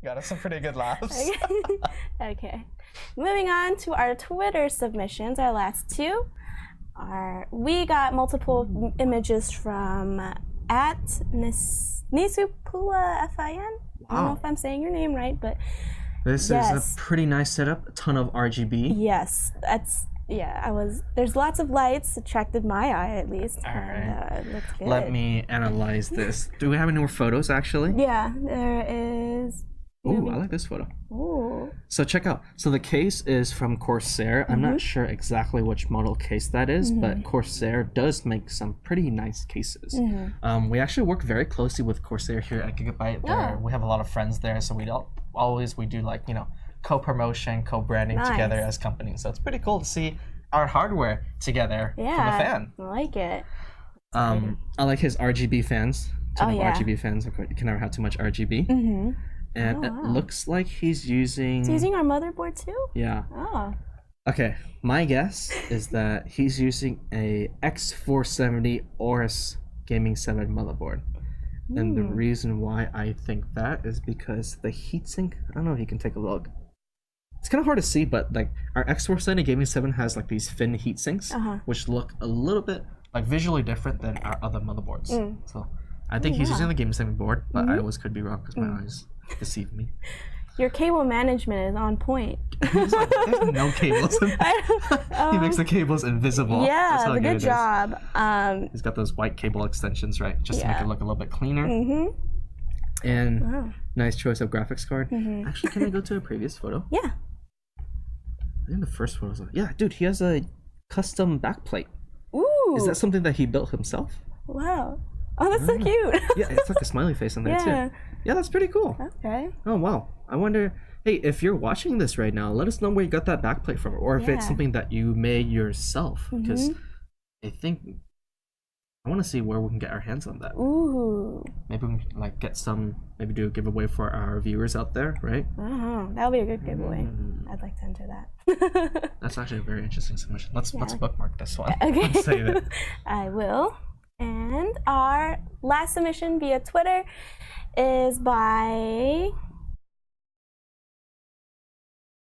Got us some pretty good laughs. Okay. Moving on to our Twitter submissions, our last two. We got multiple images from at Nisupula FIN. I don't know if I'm saying your name right, but This is a pretty nice setup. A ton of RGB. Yes, there's lots of lights, attracted my eye at least. All right. It looks good. Let me analyze this. Do we have any more photos actually? Yeah, there is. Ooh, I like this photo. Ooh. So check out. So the case is from Corsair. I'm not sure exactly which model case that is, but Corsair does make some pretty nice cases. We actually work very closely with Corsair here at Gigabyte. We have a lot of friends there, so we do like, you know, co-promotion, co-branding together as companies. So it's pretty cool to see our hardware together from a fan. I like it. I like his RGB fans. RGB fans. You can never have too much RGB. And it looks like he's using... He's using our motherboard too? Yeah. Oh. Okay, my guess is that he's using a X470 Aorus Gaming 7 motherboard. And the reason why I think that is because the heatsink... I don't know if you can take a look. It's kind of hard to see, but like our X470 Gaming 7 has like these fin heatsinks, which look a little bit like visually different than our other motherboards. So I think he's using the Gaming 7 board, but I always could be wrong because my eyes deceive me. Your cable management is on point. There's no cables. He makes the cables invisible. Yeah, That's how good job. He's got those white cable extensions, right? Just to make it look a little bit cleaner. And nice choice of graphics card. Actually, can I go to a previous photo? Yeah. I think the first photo was yeah, dude, he has a custom backplate. Ooh. Is that something that he built himself? Wow. Oh, that's so cute. Yeah, it's like a smiley face in there too. Yeah, that's pretty cool. Okay. Oh, wow. I wonder, hey, if you're watching this right now, let us know where you got that backplate from, or if it's something that you made yourself, because I think I want to see where we can get our hands on that. Ooh. Maybe we can like get some, maybe do a giveaway for our viewers out there, right? That'll be a good giveaway. I'd like to enter that. That's actually a very interesting submission. Let's bookmark this one. Okay. Let's save it. I will. And our last submission via Twitter is by